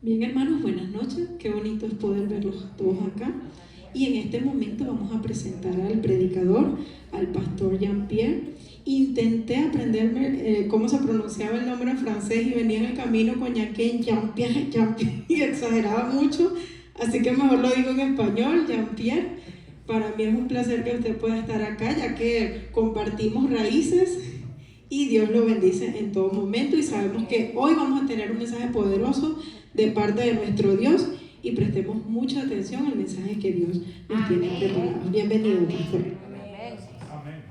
Bien, hermanos, buenas noches. Qué bonito es poder verlos todos acá. Y en este momento vamos a presentar al predicador, al pastor Jean-Pierre. Intenté aprenderme cómo se pronunciaba el nombre en francés y venía en el camino con Jean-Pierre, Jean-Pierre, y exageraba mucho. Así que mejor lo digo en español, Jean-Pierre. Para mí es un placer que usted pueda estar acá, ya que compartimos raíces y Dios lo bendice en todo momento. Y sabemos que hoy vamos a tener un mensaje poderoso de parte de nuestro Dios, y prestemos mucha atención al mensaje que Dios nos tiene preparado. Bienvenido, pastor. Amén.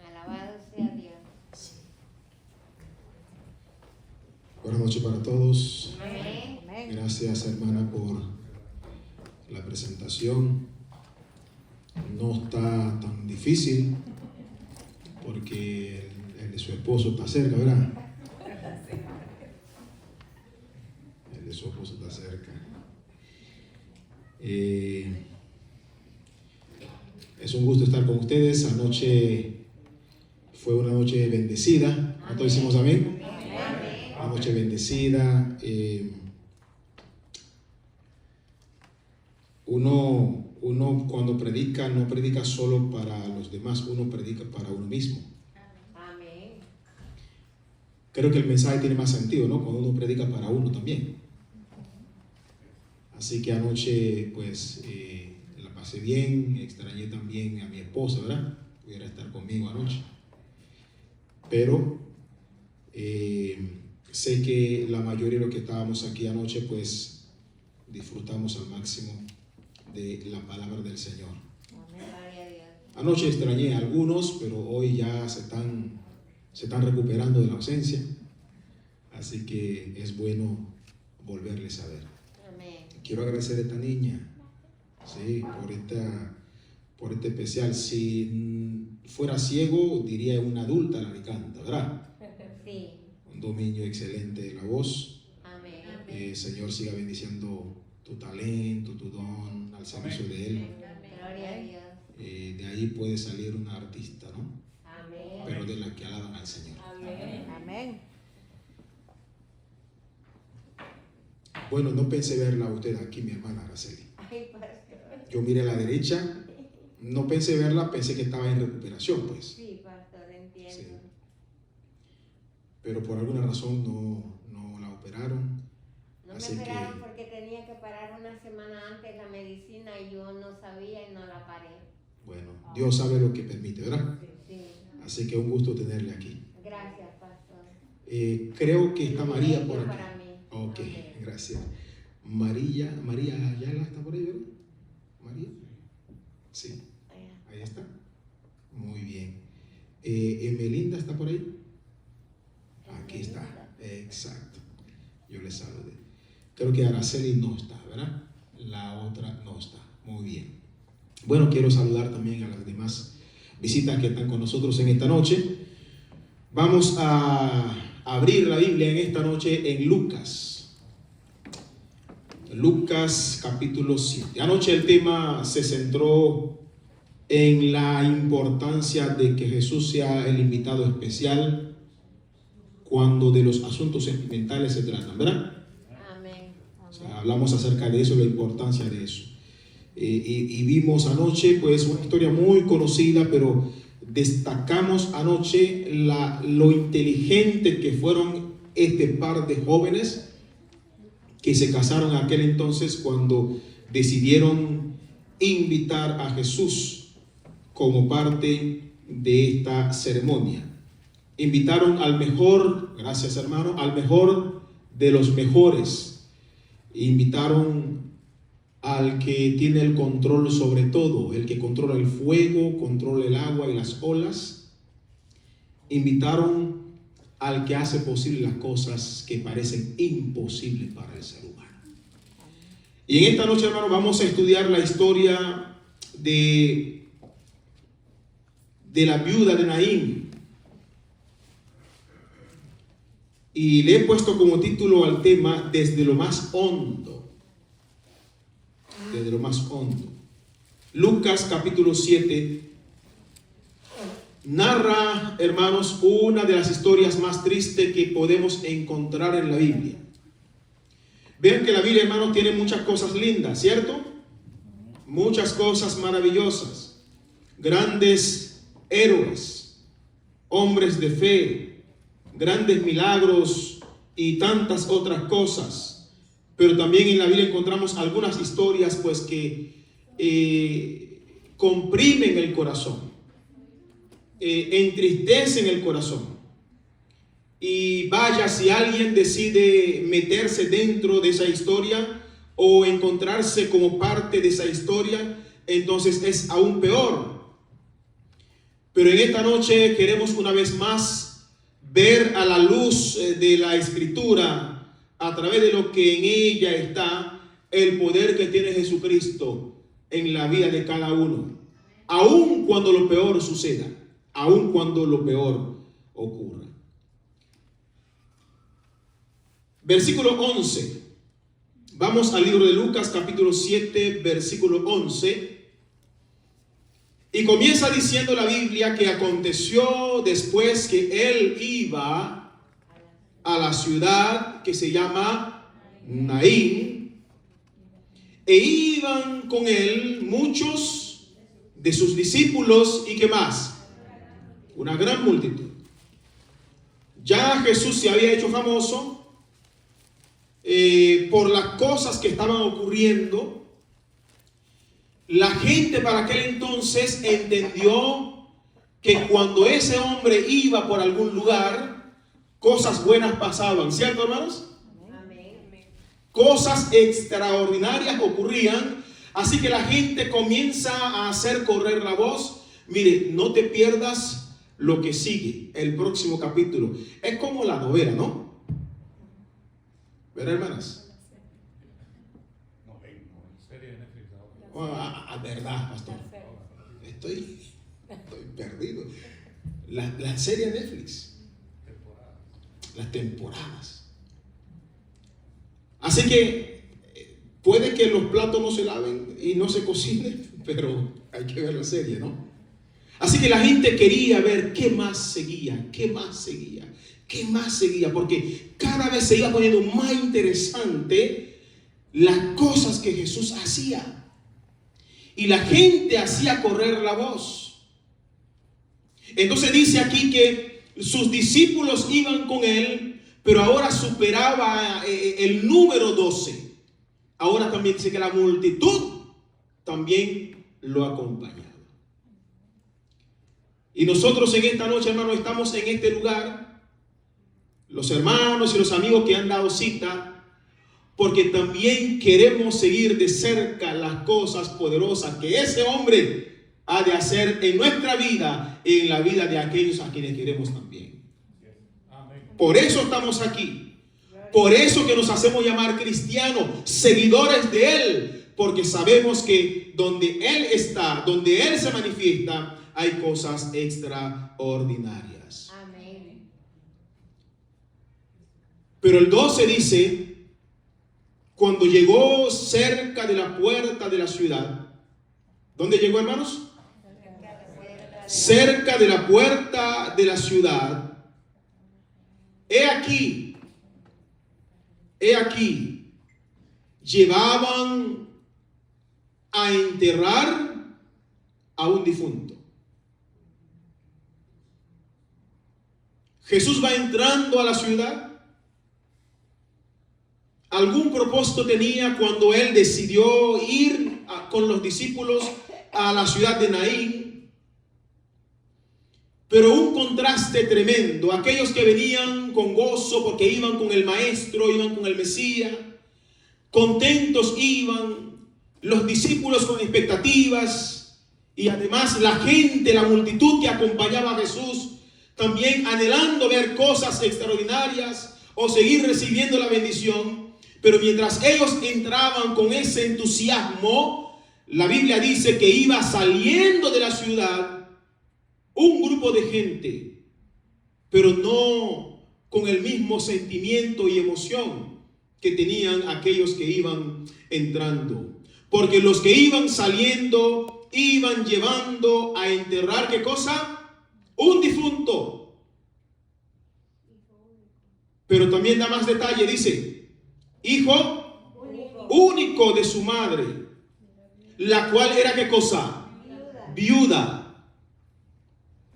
Alabado sea Dios. Buenas noches para todos. Amén. Gracias, hermana, por la presentación. No está tan difícil porque el de su esposo está cerca, ¿verdad? El de su esposo está cerca. Es un gusto estar con ustedes. Anoche fue una noche bendecida. ¿Cuánto decimos amén? Una noche bendecida. Uno cuando predica no predica solo para los demás, uno predica para uno mismo. Amén. Creo que el mensaje tiene más sentido, ¿no? Cuando uno predica para uno también. Así que anoche pues la pasé bien, extrañé también a mi esposa, ¿verdad? Pudiera estar conmigo anoche. Pero sé que la mayoría de los que estábamos aquí anoche pues disfrutamos al máximo de la palabra del Señor. Anoche extrañé a algunos, pero hoy ya se están recuperando de la ausencia. Así que es bueno volverles a ver. Amén. Quiero agradecer a esta niña, sí, por este especial. Si fuera ciego, diría una adulta la que canta, ¿verdad? Sí. Un dominio excelente de la voz. Amén. Señor, siga bendiciendo tu talento, tu don al servicio de Él. Gloria a Dios. De ahí puede salir una artista, ¿no? Amén. Pero de la que alaban al Señor. Amén. Amén. Bueno, no pensé verla a usted aquí, mi hermana Araceli. Ay, pastor. Yo miré a la derecha, no pensé verla, pensé que estaba en recuperación, pues. Sí, pastor, entiendo. Sí. Pero por alguna razón no la operaron. No me Así operaron que- porque tenía que parar una semana antes la medicina y yo no sabía y no la paré. Bueno, Dios sabe lo que permite, ¿verdad? Sí. Así que un gusto tenerle aquí. Gracias, pastor. Creo que está María por Privilegio aquí. para mí. Ok, Amén. gracias. María Ayala está por ahí, ¿verdad? María. Sí, ahí está. Muy bien. Emelinda está por ahí. Aquí está. Exacto. Yo le saludé. Creo que Araceli no está, ¿verdad? La otra no está. Muy bien. Bueno, quiero saludar también a las demás visitas que están con nosotros en esta noche. Vamos a abrir la Biblia en esta noche en Lucas. Lucas capítulo 7. Anoche el tema se centró en la importancia de que Jesús sea el invitado especial cuando de los asuntos sentimentales se tratan, ¿verdad? Amén. O sea, hablamos acerca de eso, la importancia de eso. Y vimos anoche pues una historia muy conocida, pero destacamos anoche lo inteligente que fueron este par de jóvenes que se casaron en aquel entonces cuando decidieron invitar a Jesús como parte de esta ceremonia. Invitaron al mejor, gracias hermano, al mejor de los mejores. Invitaron al que tiene el control sobre todo, el que controla el fuego, controla el agua y las olas. Invitaron al que hace posible las cosas que parecen imposibles para el ser humano. Y en esta noche, hermano, vamos a estudiar la historia de la viuda de Naín. Y le he puesto como título al tema Desde lo más hondo. Desde lo más hondo. Lucas capítulo 7 narra, hermanos, una de las historias más tristes que podemos encontrar en la Biblia. Vean que la Biblia, hermanos, tiene muchas cosas lindas, ¿cierto? Muchas cosas maravillosas. Grandes héroes, hombres de fe, grandes milagros y tantas otras cosas. Pero también en la Biblia encontramos algunas historias pues que comprimen el corazón, entristecen el corazón. Y vaya, si alguien decide meterse dentro de esa historia o encontrarse como parte de esa historia, entonces es aún peor. Pero en esta noche queremos una vez más ver a la luz de la Escritura, a través de lo que en ella está, el poder que tiene Jesucristo en la vida de cada uno, aun cuando lo peor suceda, aun cuando lo peor ocurra. Versículo 11. Vamos al libro de Lucas, capítulo 7, versículo 11. Y comienza diciendo la Biblia que aconteció después que él iba a la ciudad que se llama Naín, e iban con él muchos de sus discípulos. ¿Y qué más? Una gran multitud. Ya Jesús se había hecho famoso por las cosas que estaban ocurriendo. La gente para aquel entonces entendió que cuando ese hombre iba por algún lugar, cosas buenas pasaban, ¿cierto, hermanos? Amén. Cosas extraordinarias ocurrían, así que la gente comienza a hacer correr la voz. Mire, no te pierdas lo que sigue, el próximo capítulo. Es como la novela, ¿no? ¿Verdad, hermanas? No, serie de Netflix ahora. Verdad, pastor. Estoy perdido. La serie de Netflix. Las temporadas. Así que puede que los platos no se laven y no se cocinen, pero hay que ver la serie, ¿no? Así que la gente quería ver qué más seguía, qué más seguía. ¿Qué más seguía? Porque cada vez se iba poniendo más interesante las cosas que Jesús hacía. Y la gente hacía correr la voz. Entonces dice aquí que sus discípulos iban con él, pero ahora superaba el número 12. Ahora también dice que la multitud también lo acompañaba. Y nosotros en esta noche, hermanos, estamos en este lugar, los hermanos y los amigos que han dado cita, porque también queremos seguir de cerca las cosas poderosas que ese hombre ha de hacer en nuestra vida y en la vida de aquellos a quienes queremos también. Por eso estamos aquí. Por eso que nos hacemos llamar cristianos, seguidores de él, porque sabemos que donde él está, donde él se manifiesta, hay cosas extraordinarias. Amén. Pero el 12 dice, cuando llegó cerca de la puerta de la ciudad, ¿dónde llegó, hermanos? Cerca de la puerta de la ciudad, he aquí, llevaban a enterrar a un difunto. Jesús va entrando a la ciudad. Algún propósito tenía cuando él decidió ir con los discípulos a la ciudad de Naín. Pero un contraste tremendo. Aquellos que venían con gozo porque iban con el maestro, iban con el Mesías, contentos iban, los discípulos con expectativas, y además la gente, la multitud que acompañaba a Jesús, también anhelando ver cosas extraordinarias o seguir recibiendo la bendición. Pero mientras ellos entraban con ese entusiasmo, la Biblia dice que iba saliendo de la ciudad un grupo de gente, pero no con el mismo sentimiento y emoción que tenían aquellos que iban entrando. Porque los que iban saliendo iban llevando a enterrar, ¿qué cosa? Un difunto. Pero también da más detalle, dice, hijo único de su madre, la cual era ¿qué cosa? Viuda.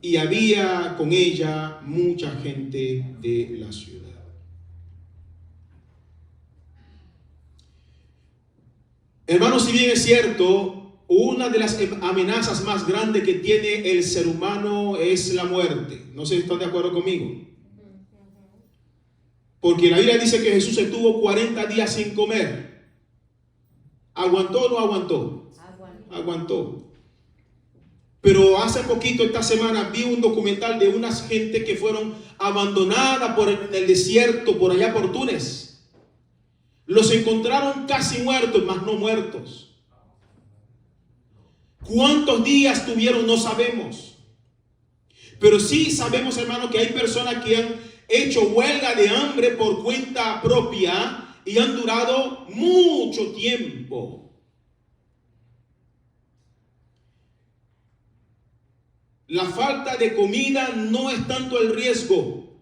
Y había con ella mucha gente de la ciudad. Hermanos, si bien es cierto, una de las amenazas más grandes que tiene el ser humano es la muerte. No sé si están de acuerdo conmigo. Porque la Biblia dice que Jesús estuvo 40 días sin comer. ¿Aguantó o no aguantó? Aguantó. Pero hace poquito, esta semana, vi un documental de unas gente que fueron abandonadas por el desierto, por allá por Túnez. Los encontraron casi muertos, mas no muertos. ¿Cuántos días tuvieron? No sabemos. Pero sí sabemos, hermano, que hay personas que han hecho huelga de hambre por cuenta propia y han durado mucho tiempo. La falta de comida no es tanto el riesgo.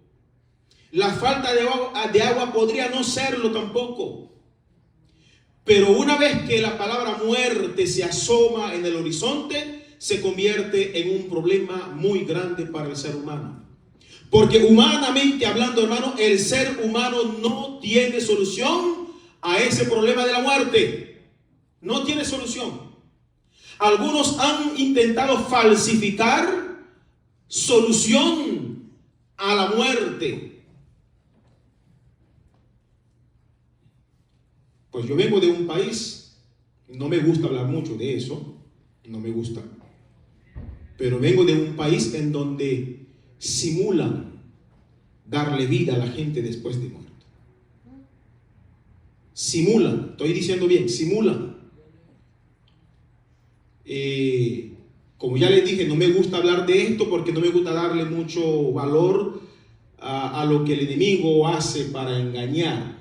La falta de agua podría no serlo tampoco. Pero una vez que la palabra muerte se asoma en el horizonte, se convierte en un problema muy grande para el ser humano. Porque humanamente hablando, hermano, el ser humano no tiene solución a ese problema de la muerte. No tiene solución. Algunos han intentado falsificar solución a la muerte. Pues yo vengo de un país, no me gusta hablar mucho de eso, no me gusta, pero vengo de un país en donde simulan darle vida a la gente después de muerto. Simulan, estoy diciendo bien, simulan. Como ya les dije, no me gusta hablar de esto porque no me gusta darle mucho valor a lo que el enemigo hace para engañar.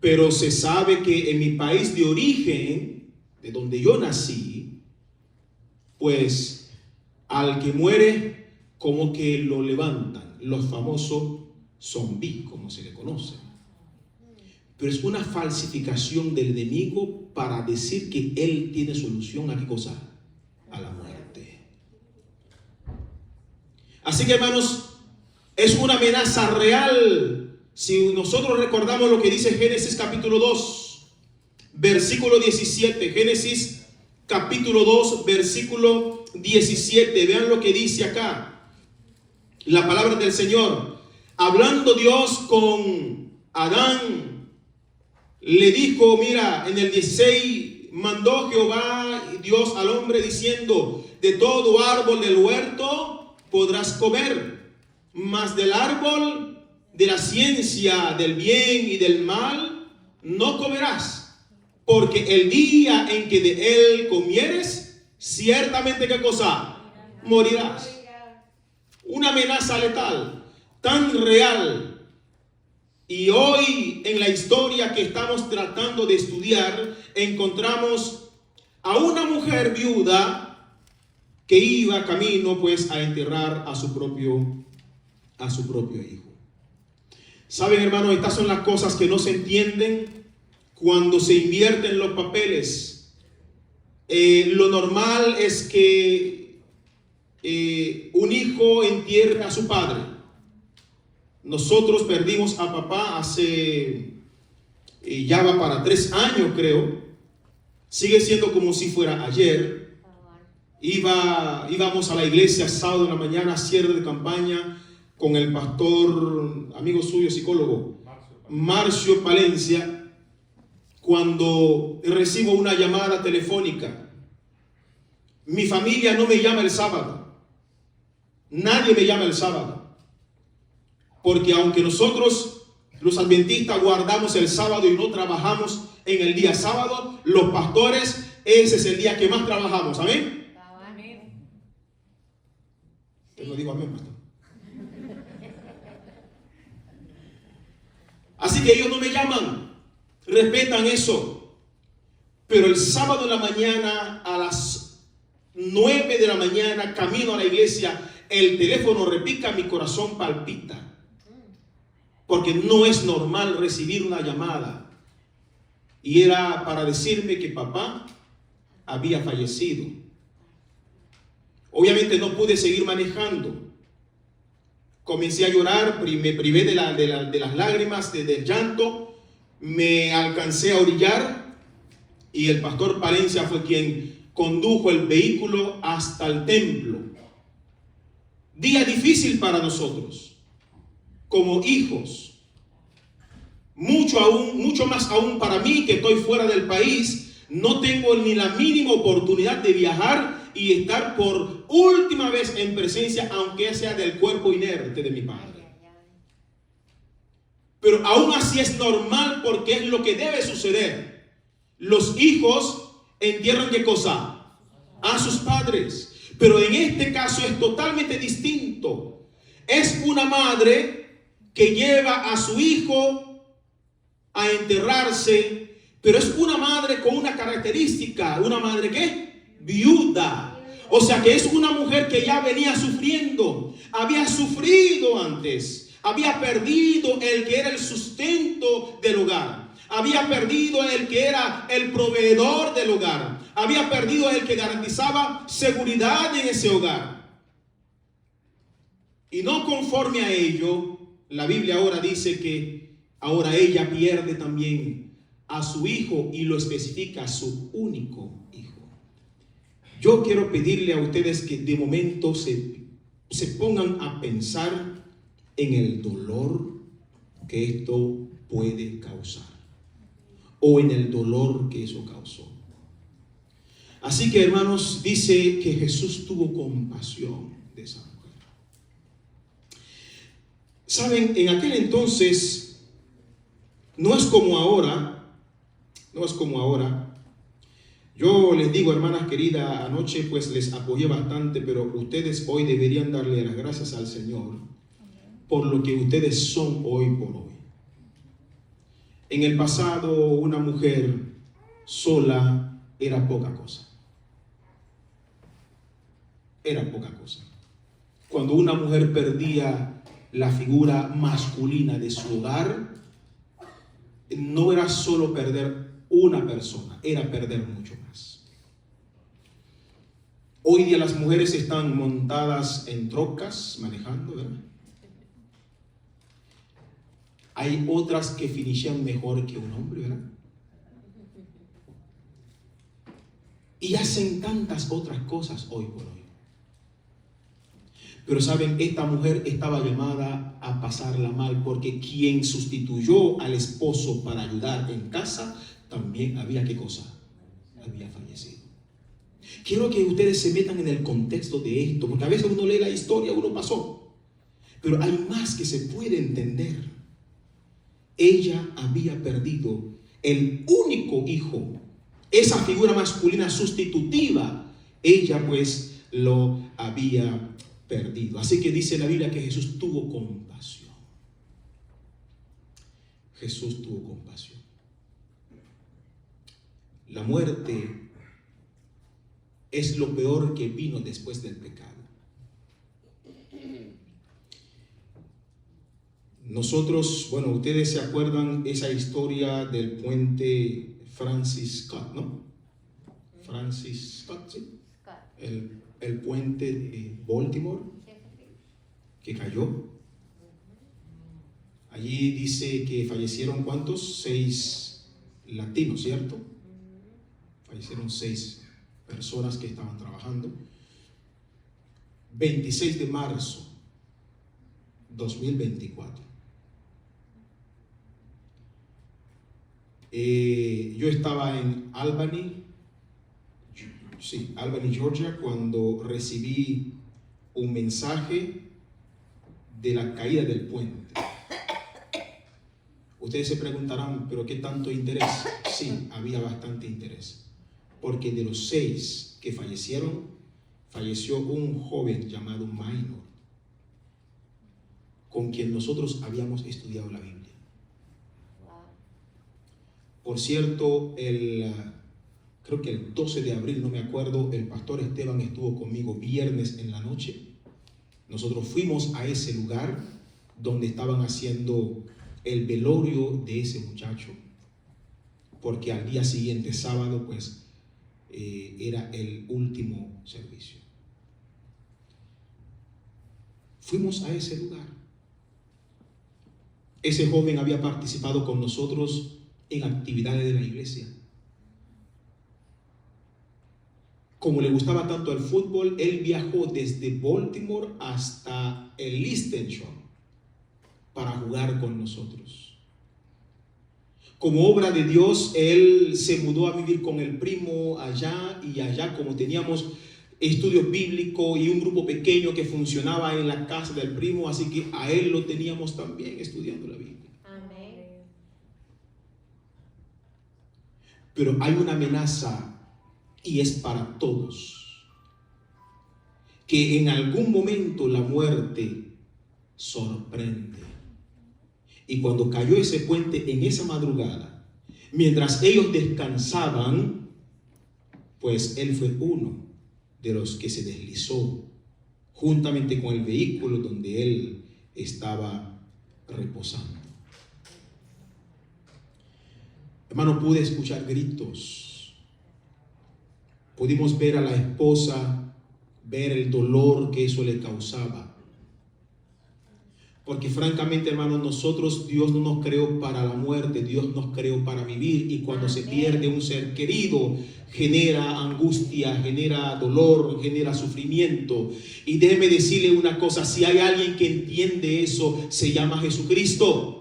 Pero se sabe que en mi país de origen, de donde yo nací, pues al que muere como que lo levantan, los famosos zombies, como se le conoce. Pero es una falsificación del enemigo para decir que él tiene solución a qué cosa, a la muerte. Así que, hermanos, es una amenaza real. Si nosotros recordamos lo que dice Génesis capítulo 2, versículo 17, Génesis capítulo 2, versículo 17, vean lo que dice acá, la palabra del Señor. Hablando Dios con Adán, le dijo, mira, en el 16, mandó Jehová Dios al hombre diciendo, de todo árbol del huerto podrás comer, mas del árbol de la ciencia del bien y del mal no comerás, porque el día en que de él comieres, ciertamente ¿qué cosa? Morirás. Una amenaza letal, tan real. Y hoy en la historia que estamos tratando de estudiar, encontramos a una mujer viuda que iba camino pues a enterrar a su propio hijo. Saben, hermanos, estas son las cosas que no se entienden cuando se invierten los papeles. Lo normal es que un hijo entierre a su padre. Nosotros perdimos a papá hace ya va para 3 años, creo. Sigue siendo como si fuera ayer. Íbamos a la iglesia sábado en la mañana, cierre de campaña, con el pastor, amigo suyo, psicólogo, Marcio Palencia, cuando recibo una llamada telefónica. Mi familia no me llama el sábado. Nadie me llama el sábado. Porque aunque nosotros, los adventistas, guardamos el sábado y no trabajamos en el día sábado, los pastores, ese es el día que más trabajamos. ¿Amén? Amén. Yo no digo amén, pastor. Así que ellos no me llaman, respetan eso. Pero el sábado en la mañana, a las 9 de la mañana, camino a la iglesia, el teléfono repica, mi corazón palpita. Porque no es normal recibir una llamada y era para decirme que papá había fallecido. Obviamente no pude seguir manejando. Comencé a llorar, me privé de las lágrimas, del llanto, me alcancé a orillar y el pastor Palencia fue quien condujo el vehículo hasta el templo. Día difícil para nosotros, como hijos. Mucho más aún para mí, que estoy fuera del país. No tengo ni la mínima oportunidad de viajar y estar por última vez en presencia, aunque sea del cuerpo inerte de mi padre. Pero aún así es normal, porque es lo que debe suceder. Los hijos entierran ¿qué cosa? A sus padres. Pero en este caso es totalmente distinto. Es una madre que lleva a su hijo a enterrarse, pero es una madre con una característica. Una madre ¿qué? Viuda. O sea que es una mujer que ya venía sufriendo. Había sufrido antes. Había perdido el que era el sustento del hogar. Había perdido el que era el proveedor del hogar. Había perdido el que garantizaba seguridad en ese hogar. Y no conforme a ello, la Biblia ahora dice que ahora ella pierde también a su hijo, y lo especifica, su único hijo. Yo quiero pedirle a ustedes que de momento se pongan a pensar en el dolor que esto puede causar, o en el dolor que eso causó. Así que, hermanos, dice que Jesús tuvo compasión de esa mujer. Saben, en aquel entonces no es como ahora. No es como ahora. Yo les digo, hermanas queridas, anoche pues les apoyé bastante, pero ustedes hoy deberían darle las gracias al Señor por lo que ustedes son hoy por hoy. En el pasado, una mujer sola era poca cosa. Era poca cosa. Cuando una mujer perdía la figura masculina de su hogar, no era solo perder una persona, era perder mucho más. Hoy día las mujeres están montadas en trocas, manejando, ¿verdad? Hay otras que finishan mejor que un hombre, ¿verdad? Y hacen tantas otras cosas hoy por hoy. Pero saben, esta mujer estaba llamada a pasarla mal, porque quien sustituyó al esposo para ayudar en casa también había ¿qué cosa? Había fallecido. Quiero que ustedes se metan en el contexto de esto, porque a veces uno lee la historia, uno pasó, pero hay más que se puede entender. Ella había perdido el único hijo, esa figura masculina sustitutiva. Ella pues lo había perdido. Así que dice la Biblia que Jesús tuvo compasión. Jesús tuvo compasión. La muerte es lo peor que vino después del pecado. Nosotros, bueno, ustedes se acuerdan esa historia del puente Francis Scott, ¿no? Francis Scott, ¿sí? El puente de Baltimore que cayó. Allí dice que fallecieron ¿cuántos? 6 latinos, ¿cierto? Fallecieron 6 personas que estaban trabajando. 26 de marzo 2024. Yo estaba en Albany, Georgia, cuando recibí un mensaje de la caída del puente. Ustedes se preguntarán, ¿pero qué tanto interés? Sí, había bastante interés, porque de los 6 que fallecieron, falleció un joven llamado Minor, con quien nosotros habíamos estudiado la Biblia. Por cierto, creo que el 12 de abril, no me acuerdo, el pastor Esteban estuvo conmigo viernes en la noche. Nosotros fuimos a ese lugar donde estaban haciendo el velorio de ese muchacho. porque al día siguiente, sábado, pues era el último servicio. Fuimos a ese lugar. Ese joven había participado con nosotros en actividades de la iglesia. Como le gustaba tanto el fútbol, él viajó desde Baltimore hasta el Liechtenstein para jugar con nosotros. Como obra de Dios, él se mudó a vivir con el primo allá y allá, como teníamos estudios bíblicos y un grupo pequeño que funcionaba en la casa del primo, así que a él lo teníamos también estudiando la Biblia. Amén. Pero hay una amenaza, y es para todos, que en algún momento la muerte sorprende. Y cuando cayó ese puente en esa madrugada, mientras ellos descansaban, pues él fue uno de los que se deslizó juntamente con el vehículo donde él estaba reposando. Hermano, pude escuchar gritos. Pudimos ver a la esposa, ver el dolor que eso le causaba. Porque francamente, hermanos, nosotros, Dios no nos creó para la muerte, Dios nos creó para vivir. Y cuando se pierde un ser querido, genera angustia, genera dolor, genera sufrimiento. Y déjeme decirle una cosa, si hay alguien que entiende eso, se llama Jesucristo.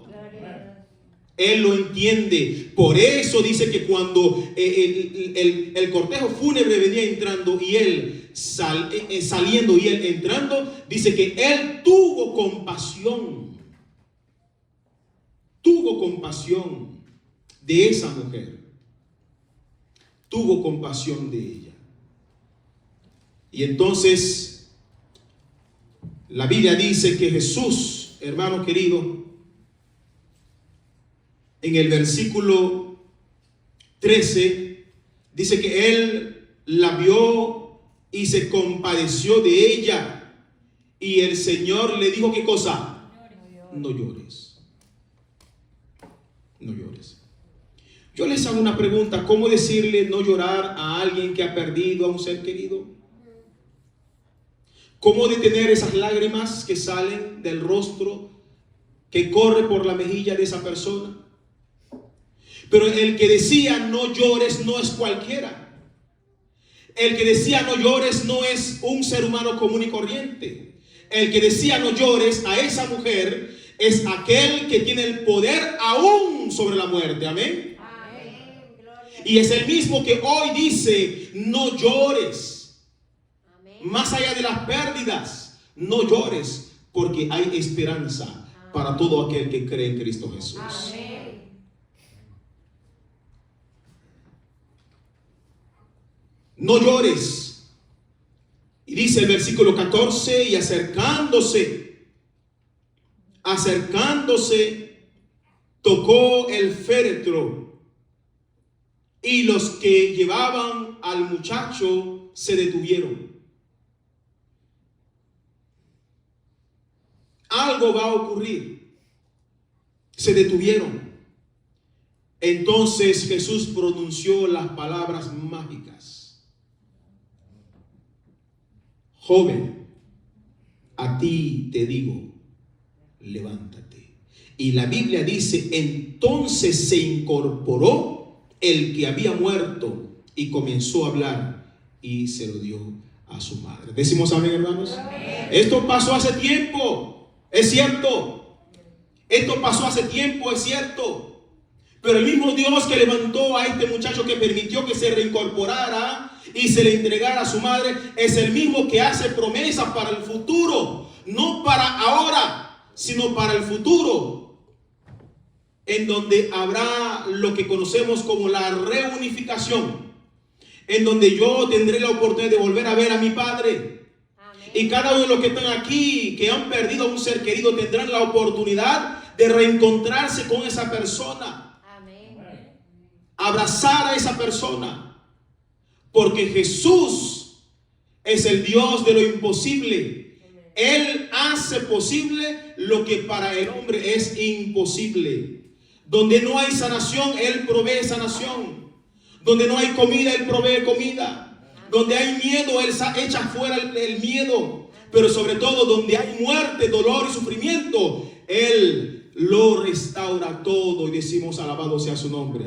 Él lo entiende. Por eso dice que cuando el cortejo fúnebre venía entrando y él saliendo y él entrando, dice que él tuvo compasión. Tuvo compasión de esa mujer. Tuvo compasión de ella. Y entonces la Biblia dice que Jesús, hermano querido, en el versículo 13, dice que él la vio y se compadeció de ella. Y el Señor le dijo, ¿qué cosa? No llores. No llores. Yo les hago una pregunta, ¿cómo decirle no llorar a alguien que ha perdido a un ser querido? ¿Cómo detener esas lágrimas que salen del rostro, que corre por la mejilla de esa persona? Pero el que decía no llores no es cualquiera. El que decía no llores no es un ser humano común y corriente. El que decía no llores a esa mujer es aquel que tiene el poder aún sobre la muerte. Amén. Amén. Y es el mismo que hoy dice no llores. Amén. Más allá de las pérdidas, no llores, porque hay esperanza para todo aquel que cree en Cristo Jesús. Amén. No llores. Y dice el versículo 14, y acercándose, tocó el féretro, y los que llevaban al muchacho se detuvieron. Algo va a ocurrir. Se detuvieron. Entonces Jesús pronunció las palabras mágicas. Joven, a ti te digo, levántate. Y la Biblia dice, entonces se incorporó el que había muerto y comenzó a hablar y se lo dio a su madre. Decimos amén, hermanos. Amén. Esto pasó hace tiempo, es cierto. Esto pasó hace tiempo, es cierto. Pero el mismo Dios que levantó a este muchacho, que permitió que se reincorporara y se le entregara a su madre, es el mismo que hace promesas para el futuro. No para ahora, sino para el futuro, en donde habrá lo que conocemos como la reunificación, en donde yo tendré la oportunidad de volver a ver a mi padre. Amén. Y cada uno de los que están aquí, que han perdido a un ser querido, tendrán la oportunidad de reencontrarse con esa persona. Abrazar a esa persona, porque Jesús es el Dios de lo imposible. Él hace posible lo que para el hombre es imposible. Donde no hay sanación, Él provee sanación. Donde no hay comida, Él provee comida. Donde hay miedo, Él echa fuera el miedo. Pero sobre todo, donde hay muerte, dolor y sufrimiento, Él lo restaura todo. Y decimos, alabado sea su nombre.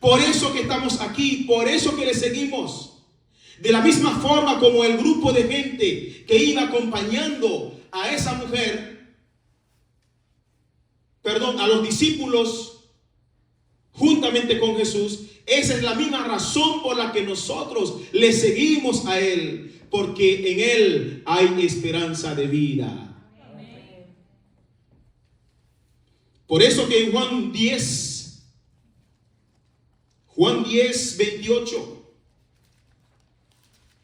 Por eso que estamos aquí, por eso que le seguimos. De la misma forma como el grupo de gente que iba acompañando a esa mujer, a los discípulos juntamente con Jesús, esa es la misma razón por la que nosotros le seguimos a Él, porque en Él hay esperanza de vida. Por eso que en Juan 10, 28,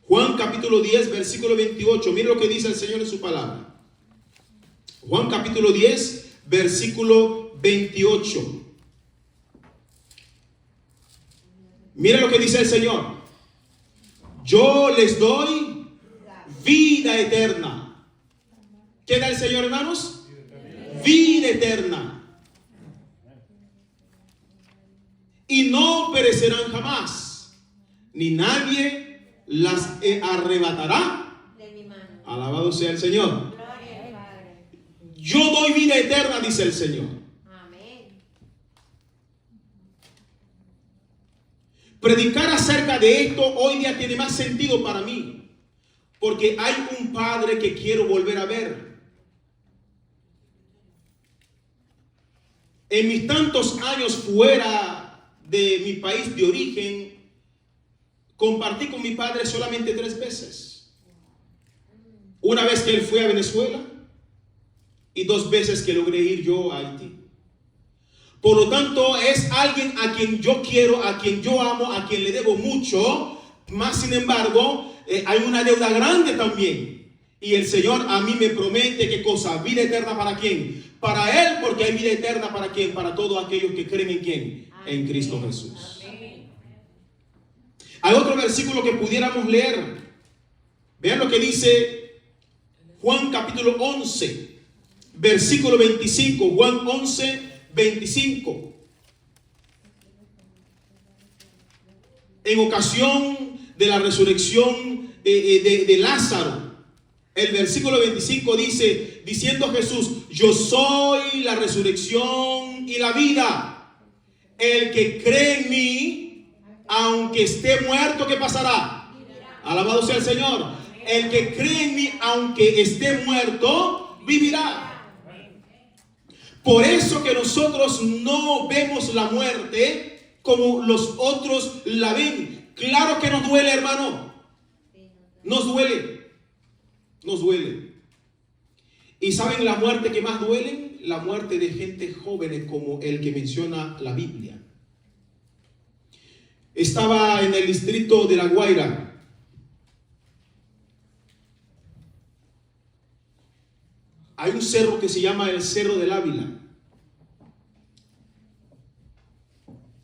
Juan capítulo 10, versículo 28, mire lo que dice el Señor en su palabra. Juan capítulo 10, versículo 28. Mira lo que dice el Señor. Yo les doy vida eterna. ¿Qué da el Señor, hermanos? Vida eterna. Y no perecerán jamás, ni nadie las arrebatará De mi mano. Alabado sea el Señor. Gloria al Padre. Yo doy vida eterna, dice el Señor. Amén. Predicar acerca de esto hoy día tiene más sentido para mí, porque hay un Padre que quiero volver a ver. En mis tantos años fuera de mi país de origen, compartí con mi padre solamente 3 veces. Una vez que él fue a Venezuela y 2 veces que logré ir yo a Haití. Por lo tanto, es alguien a quien yo quiero, a quien yo amo, a quien le debo mucho. Más sin embargo, hay una deuda grande también. Y el Señor a mí me promete, ¿qué cosa? Vida eterna ¿para quién? Para Él, porque hay vida eterna ¿para quién? Para todos aquellos que creen en quién. En Cristo Jesús. Hay otro versículo que pudiéramos leer. Vean lo que dice Juan capítulo 11, versículo 25. Juan 11, 25. En ocasión de la resurrección de Lázaro, el versículo 25 dice, diciendo Jesús, yo soy la resurrección y la vida. El que cree en mí, aunque esté muerto, ¿qué pasará? Alabado sea el Señor. El que cree en mí, aunque esté muerto, vivirá. Por eso que nosotros no vemos la muerte como los otros la ven. Claro que nos duele, hermano. Nos duele. Nos duele. ¿Y saben la muerte que más duele? La muerte de gente joven como el que menciona la Biblia. Estaba en el distrito de La Guaira. Hay un cerro que se llama el Cerro del Ávila.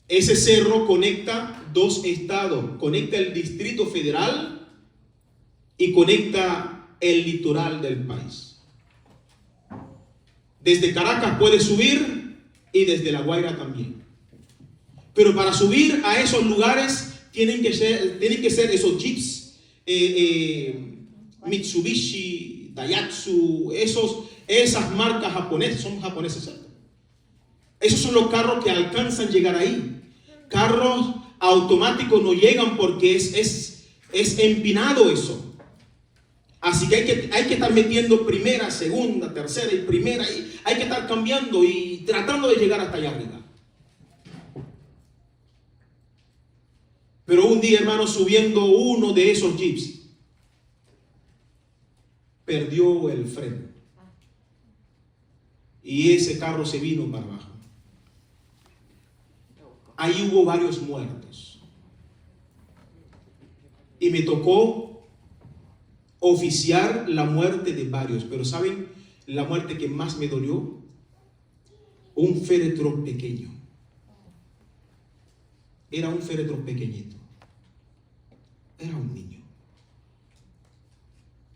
Ese cerro conecta 2 estados. Conecta el Distrito Federal y conecta el litoral del país. Desde Caracas puede subir y desde La Guaira también. Pero para subir a esos lugares tienen que ser esos jeeps Mitsubishi, Daihatsu, esas marcas japonesas, son japoneses, ¿cierto? Esos son los carros que alcanzan a llegar ahí. Carros automáticos no llegan porque es empinado eso. Así que hay que estar metiendo primera, segunda, tercera y primera. Y hay que estar cambiando y tratando de llegar hasta allá arriba. Pero un día, hermano, subiendo uno de esos jeeps, perdió el freno. Y ese carro se vino para abajo. Ahí hubo varios muertos. Y me tocó oficiar la muerte de varios. Pero ¿saben la muerte que más me dolió? Un féretro pequeño. Era un féretro pequeñito. Era un niño.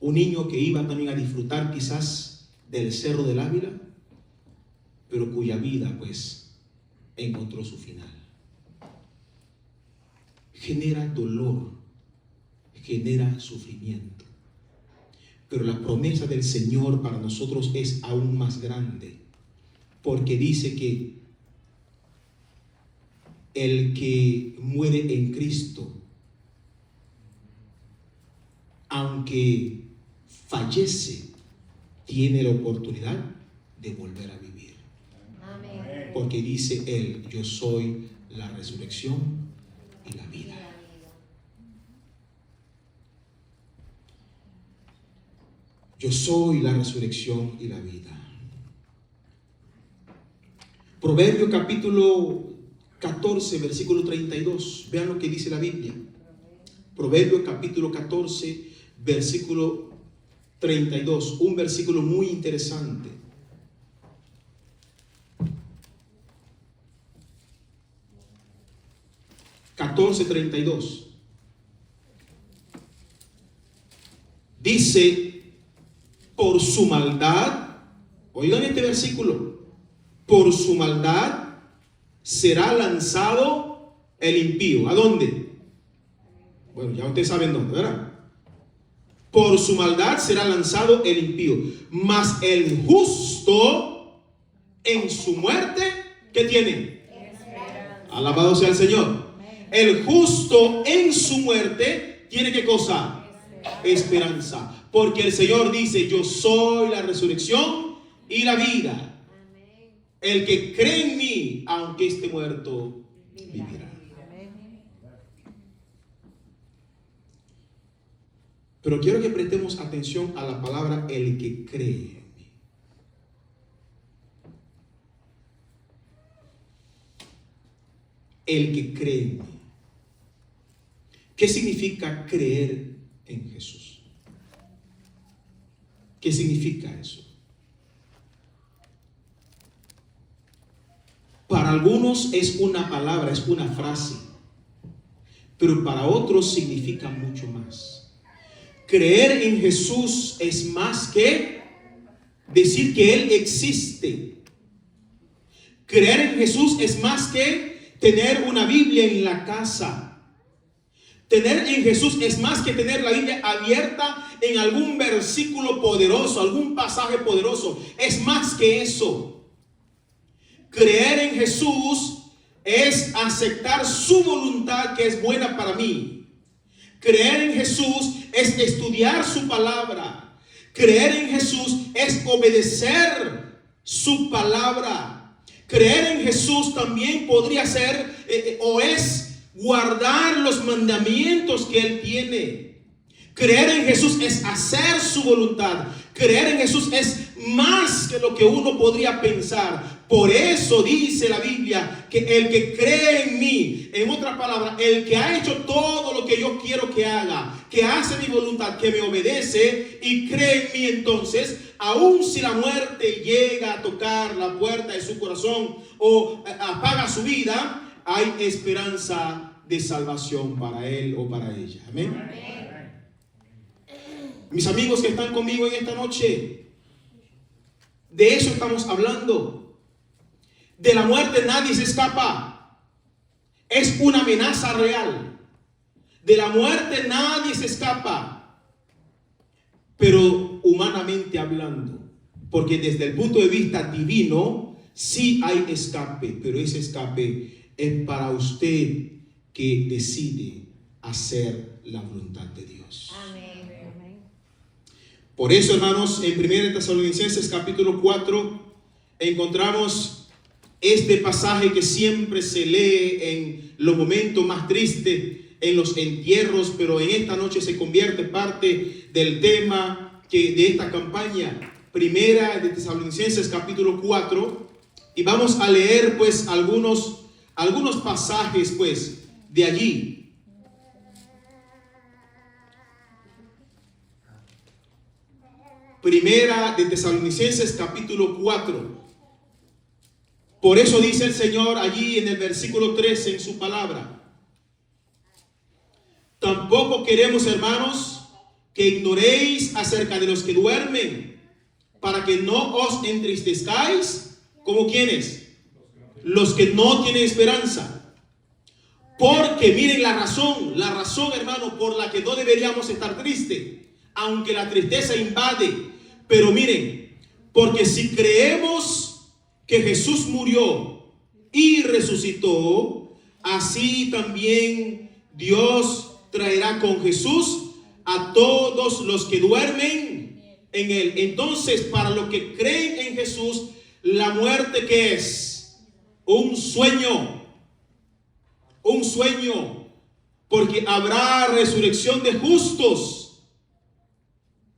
Un niño que iba también a disfrutar quizás del Cerro del Ávila. pero cuya vida pues encontró su final. Genera dolor, genera sufrimiento, pero la promesa del Señor para nosotros es aún más grande, porque dice que el que muere en Cristo, aunque fallece, tiene la oportunidad de volver a vivir. Amén. Porque dice Él: yo soy la resurrección y la vida. Yo soy la resurrección y la vida. Proverbio capítulo 14, versículo 32. Vean lo que dice la Biblia. Proverbio capítulo 14, versículo 32. Un versículo muy interesante. (14:32) dice: por su maldad, oigan este versículo, por su maldad será lanzado el impío. ¿A dónde? Bueno, ya ustedes saben dónde, ¿verdad? Por su maldad será lanzado el impío, mas el justo en su muerte, ¿qué tiene? Alabado sea el Señor. El justo en su muerte tiene ¿qué cosa? Esperanza. Porque el Señor dice: yo soy la resurrección y la vida. El que cree en mí, aunque esté muerto, vivirá. Pero quiero que prestemos atención a la palabra el que cree en mí. El que cree en mí. ¿Qué significa creer en Jesús? ¿Qué significa eso? Para algunos es una palabra, es una frase, pero para otros significa mucho más. Creer en Jesús es más que decir que Él existe. Creer en Jesús es más que tener una Biblia en la casa. Tener en Jesús es más que tener la Biblia abierta en algún versículo poderoso, algún pasaje poderoso. Es más que eso. Creer en Jesús es aceptar su voluntad, que es buena para mí. Creer en Jesús es estudiar su palabra. Creer en Jesús es obedecer su palabra. Creer en Jesús también podría ser o es guardar los mandamientos que Él tiene. Creer en Jesús es hacer su voluntad. Creer en Jesús es más que lo que uno podría pensar. Por eso dice la Biblia que el que cree en mí, en otras palabras, el que ha hecho todo lo que yo quiero que haga, que hace mi voluntad, que me obedece y cree en mí, entonces, aun si la muerte llega a tocar la puerta de su corazón o apaga su vida, hay esperanza de salvación para él o para ella. Amén. Mis amigos que están conmigo en esta noche, de eso estamos hablando. De la muerte nadie se escapa. Es una amenaza real. De la muerte nadie se escapa. Pero humanamente hablando, porque desde el punto de vista divino sí hay escape, pero ese escape es para usted que decide hacer la voluntad de Dios. Amén. Por eso, hermanos, en 1 Tesalonicenses capítulo 4 encontramos este pasaje que siempre se lee en los momentos más tristes, en los entierros, pero en esta noche se convierte parte del tema de esta campaña. 1 Tesalonicenses capítulo 4, y vamos a leer pues algunos pasajes pues de allí. Primera de Tesalonicenses capítulo 4. Por eso dice el Señor allí en el versículo 13 en su palabra: tampoco queremos, hermanos, que ignoréis acerca de los que duermen, para que no os entristezcáis ¿Como quiénes? Los que no tienen esperanza. Porque miren la razón, hermano, por la que no deberíamos estar tristes, aunque la tristeza invade. Pero miren, porque si creemos que Jesús murió y resucitó, así también Dios traerá con Jesús a todos los que duermen en Él. Entonces, para los que creen en Jesús, la muerte, ¿qué es? Un sueño. Un sueño. Porque habrá resurrección de justos,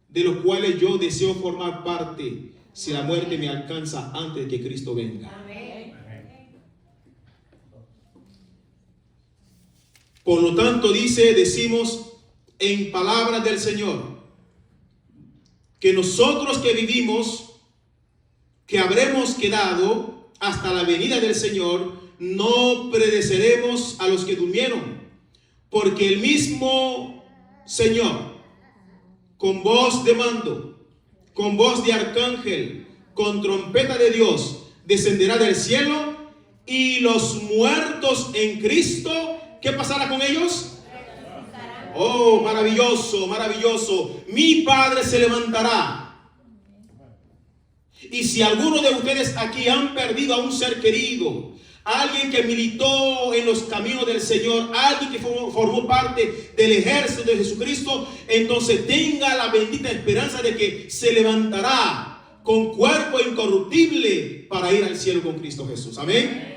de los cuales yo deseo formar parte, si la muerte me alcanza antes de que Cristo venga. Por lo tanto, decimos en palabras del Señor, que nosotros que vivimos, que habremos quedado hasta la venida del Señor, no precederemos a los que durmieron, porque el mismo Señor, con voz de mando, con voz de arcángel, con trompeta de Dios, descenderá del cielo, y los muertos en Cristo, ¿qué pasará con ellos? Oh, maravilloso, maravilloso. Mi Padre se levantará. Y si alguno de ustedes aquí han perdido a un ser querido, alguien que militó en los caminos del Señor, alguien que formó parte del ejército de Jesucristo, entonces tenga la bendita esperanza de que se levantará con cuerpo incorruptible para ir al cielo con Cristo Jesús. Amén.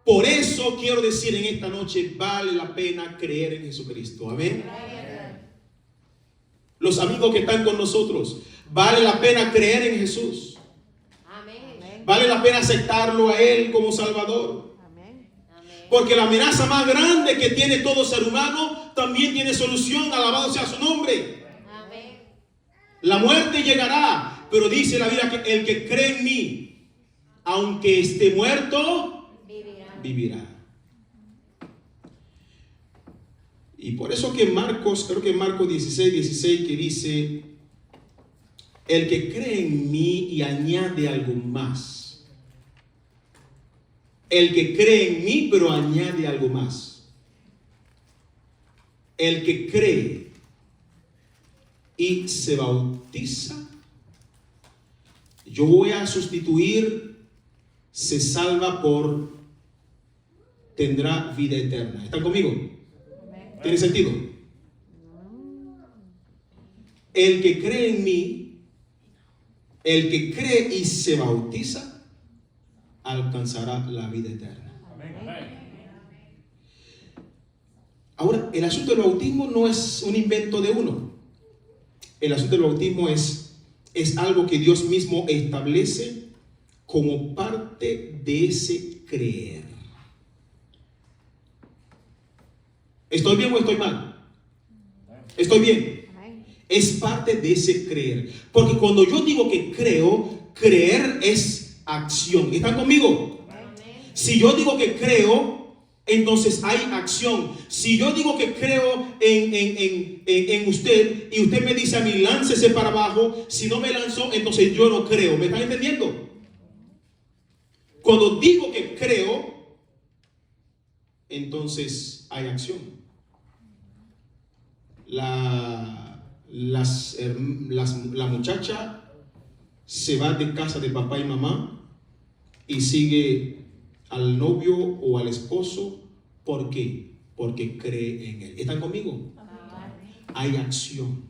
Por eso quiero decir en esta noche, vale la pena creer en Jesucristo. Amén. Los amigos que están con nosotros, vale la pena creer en Jesús. Amén. Vale la pena aceptarlo a Él como Salvador. Amén. Porque la amenaza más grande que tiene todo ser humano también tiene solución. Alabado sea su nombre. Amén. La muerte llegará, pero dice la Biblia que el que cree en mí, aunque esté muerto, vivirá. Y por eso que Marcos, creo que Marcos 16, que dice, el que cree en mí y añade algo más. El que cree en mí, pero añade algo más. El que cree y se bautiza, yo voy a sustituir se salva por tendrá vida eterna. ¿Están conmigo? ¿Tiene sentido? El que cree en mí, el que cree y se bautiza, alcanzará la vida eterna. Ahora, el asunto del bautismo no es un invento de uno. El asunto del bautismo es algo que Dios mismo establece como parte de ese creer. ¿Estoy bien o estoy mal? Estoy bien. Es parte de ese creer. Porque cuando yo digo que creo, creer es acción. ¿Están conmigo? Si yo digo que creo, entonces hay acción. Si yo digo que creo en usted y usted me dice a mí, láncese para abajo, si no me lanzo, entonces yo no creo. ¿Me están entendiendo? Cuando digo que creo, entonces hay acción. La muchacha se va de casa de papá y mamá y sigue al novio o al esposo. ¿Por qué? Porque cree en él. ¿Están conmigo? Hay acción.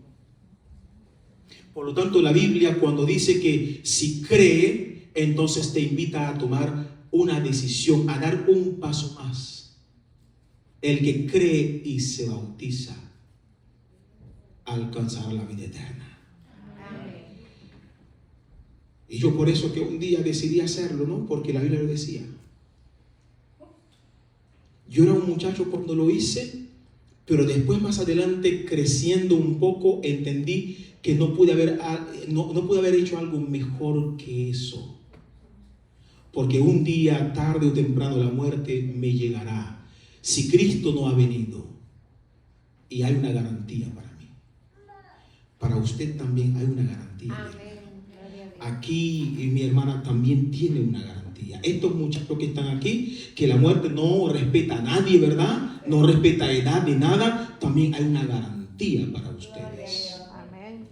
Por lo tanto, la Biblia, cuando dice que si cree, entonces te invita a tomar una decisión, a dar un paso más. El que cree y se bautiza alcanzará la vida eterna. Amén. Y yo por eso que un día decidí hacerlo, ¿no? Porque la Biblia lo decía. Yo era un muchacho cuando lo hice, pero después más adelante, creciendo un poco, entendí que no pude haber hecho algo mejor que eso. Porque un día, tarde o temprano, la muerte me llegará. Si Cristo no ha venido, y hay una garantía para mí, para usted también hay una garantía. Amén. aquí mi hermana también tiene una garantía. Estos muchachos que están aquí, que la muerte no respeta a nadie, ¿verdad? No respeta edad ni nada. También hay una garantía para ustedes. Amén.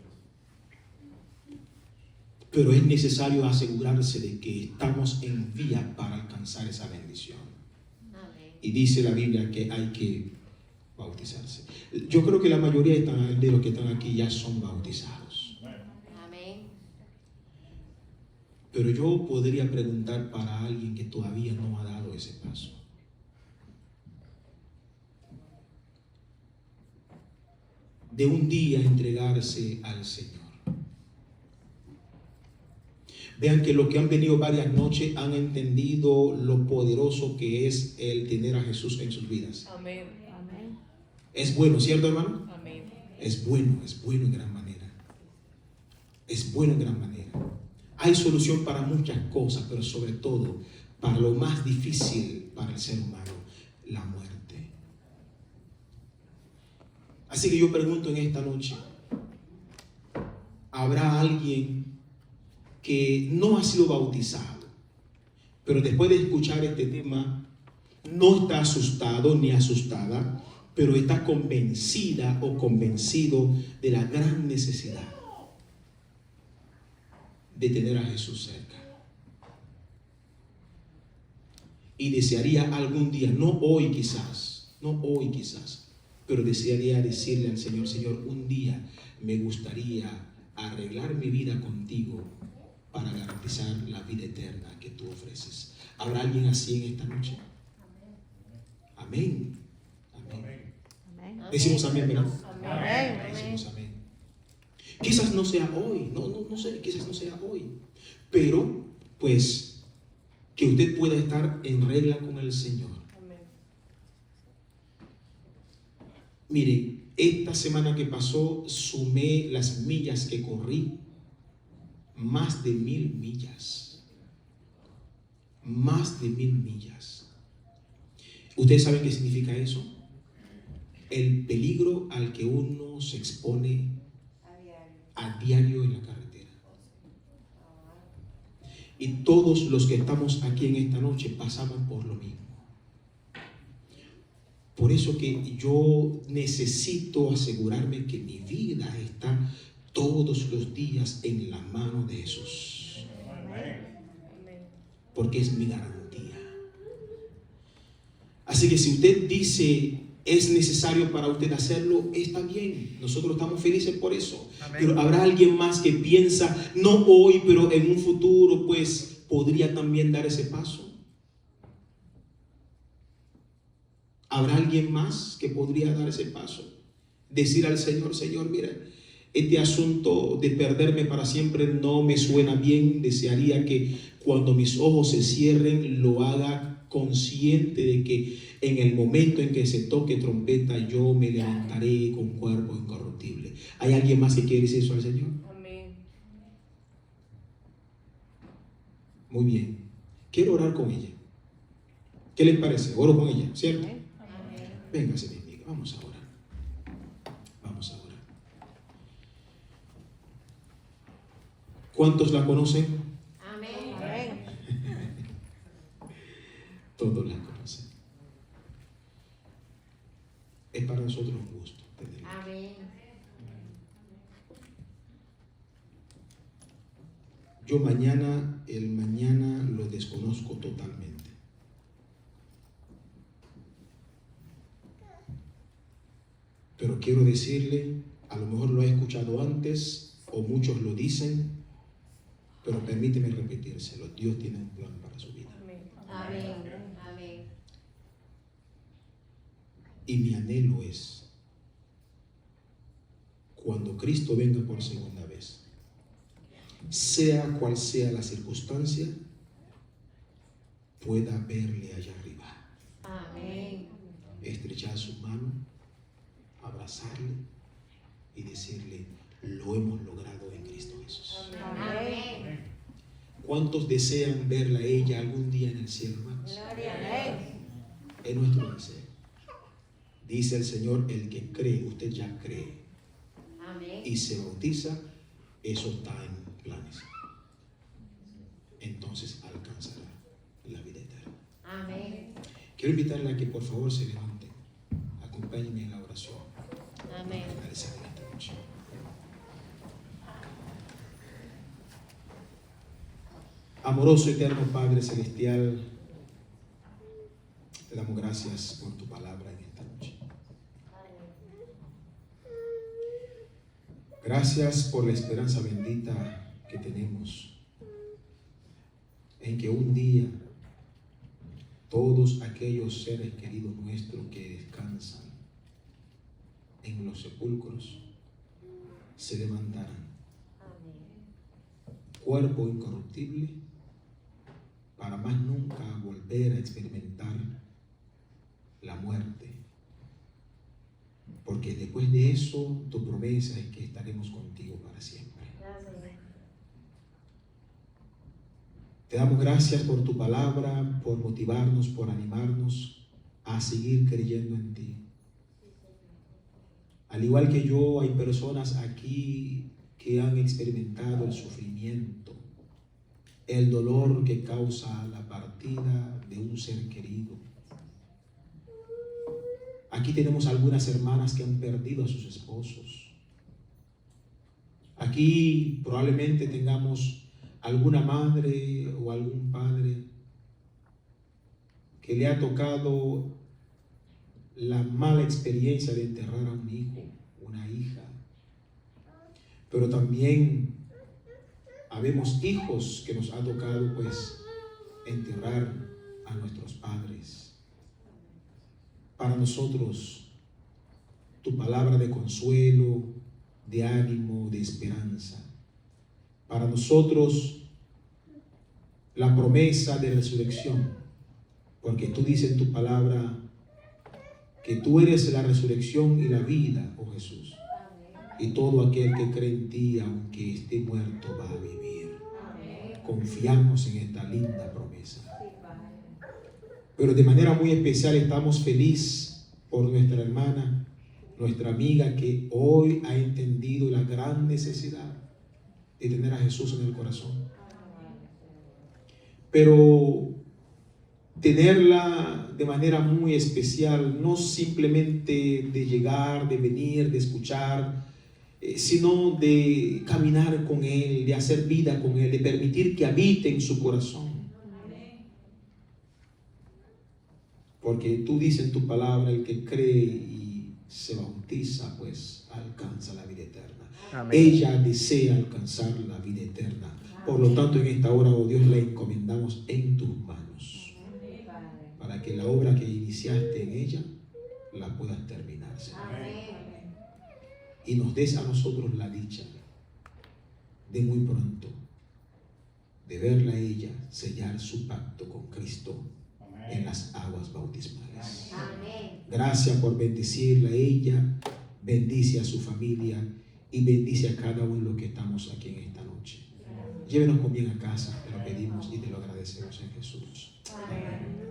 Pero es necesario asegurarse de que estamos en vía para alcanzar esa bendición. Amén. Y dice la Biblia que hay que bautizarse. Yo creo que la mayoría de los que están aquí ya son bautizados. Amén. Pero yo podría preguntar para alguien que todavía no ha dado ese paso. De un día entregarse al Señor. Vean que los que han venido varias noches han entendido lo poderoso que es el tener a Jesús en sus vidas. Amén. Amén. Es bueno, ¿cierto, hermano? Amén. Es bueno en gran manera. Es bueno en gran manera. Hay solución para muchas cosas, pero sobre todo para lo más difícil para el ser humano, la muerte. Así que yo pregunto en esta noche, ¿habrá alguien que no ha sido bautizado, pero después de escuchar este tema no está asustado ni asustada, pero está convencida o convencido de la gran necesidad de tener a Jesús cerca? Y desearía algún día, no hoy quizás, pero desearía decirle al Señor: Señor, un día me gustaría arreglar mi vida contigo para garantizar la vida eterna que tú ofreces. ¿Habrá alguien así en esta noche? Amén. Amén. Amén. Decimos amén, ¿verdad? Amén. Decimos amén. Quizás no sea hoy, no sé, quizás no sea hoy, pero pues que usted pueda estar en regla con el Señor. Amén. Mire, esta semana que pasó sumé las millas que corrí, más de 1000 millas. Más de 1000 millas. ¿Ustedes saben qué significa eso? El peligro al que uno se expone a diario en la carretera. Y todos los que estamos aquí en esta noche pasamos por lo mismo. Por eso que yo necesito asegurarme que mi vida está todos los días en la mano de Jesús. Porque es mi garantía. Así que si usted dice es necesario para usted hacerlo, está bien. Nosotros estamos felices por eso. Amén. Pero habrá alguien más que piensa, no hoy, pero en un futuro, pues podría también dar ese paso. ¿Habrá alguien más que podría dar ese paso? Decir al Señor: Señor, mira, este asunto de perderme para siempre no me suena bien. Desearía que cuando mis ojos se cierren lo haga consciente de que en el momento en que se toque trompeta yo me levantaré con cuerpo incorruptible. ¿Hay alguien más que quiere decir eso al Señor? Amén. Muy bien. Quiero orar con ella. ¿Qué les parece? Oro con ella, ¿cierto? Amén. Véngase, mi amiga, vamos a orar. Vamos a orar. ¿Cuántos la conocen? Amén. Amén. Todos la conocen. Es para nosotros un gusto tenerla. Amén. Yo el mañana lo desconozco totalmente. Pero quiero decirle, a lo mejor lo he escuchado antes o muchos lo dicen, pero permíteme repetírselo: Dios tiene un plan para su vida. Amén. Amén. Amén. Y mi anhelo es, cuando Cristo venga por segunda vez, sea cual sea la circunstancia, pueda verle allá arriba, Amén. estrechar su mano, abrazarle y decirle: lo hemos logrado en Cristo Jesús. Amén. ¿Cuántos desean verla a ella algún día en el cielo, hermanos? Gloria a Dios. Es nuestro deseo. Dice el Señor: el que cree, usted ya cree Amén. y se bautiza, eso está en planes. Amén. Quiero invitarle a que por favor se levante. Acompáñenme en la oración. Amén. Para finalizar esta noche. Amoroso, eterno Padre Celestial, te damos gracias por tu palabra en esta noche. Gracias por la esperanza bendita que tenemos en que un día todos aquellos seres queridos nuestros que descansan en los sepulcros se levantarán, cuerpo incorruptible, para más nunca volver a experimentar la muerte. Porque después de eso, tu promesa es que estaremos contigo para siempre. Te damos gracias por tu palabra, por motivarnos, por animarnos a seguir creyendo en ti. Al igual que yo, hay personas aquí que han experimentado el sufrimiento, el dolor que causa la partida de un ser querido. Aquí tenemos algunas hermanas que han perdido a sus esposos. Aquí probablemente tengamos alguna madre o algún padre que le ha tocado la mala experiencia de enterrar a un hijo, una hija. Pero también habemos hijos que nos ha tocado pues enterrar a nuestros padres. Para nosotros, tu palabra de consuelo, de ánimo, de esperanza. Para nosotros, la promesa de resurrección, porque tú dices en tu palabra que tú eres la resurrección y la vida, oh Jesús. Y todo aquel que cree en ti, aunque esté muerto, va a vivir. Confiamos en esta linda promesa. Pero de manera muy especial estamos felices por nuestra hermana, nuestra amiga, que hoy ha entendido la gran necesidad de tener a Jesús en el corazón. Pero tenerla de manera muy especial, no simplemente de llegar, de venir, de escuchar, sino de caminar con Él, de hacer vida con Él, de permitir que habite en su corazón. Porque tú dices en tu palabra, el que cree y se bautiza, pues alcanza la vida eterna. Amén. Ella desea alcanzar la vida eterna. Por lo tanto, en esta hora, oh Dios, la encomendamos en tus manos, para que la obra que iniciaste en ella la puedas terminar, Señor. Y nos des a nosotros la dicha de muy pronto de verla a ella sellar su pacto con Cristo en las aguas bautismales. Amén. Gracias por bendecirla a ella, bendice a su familia y bendice a cada uno de los que estamos aquí en esta noche. Llévenos con bien a casa, te lo pedimos y te lo agradecemos en Jesús. Amén.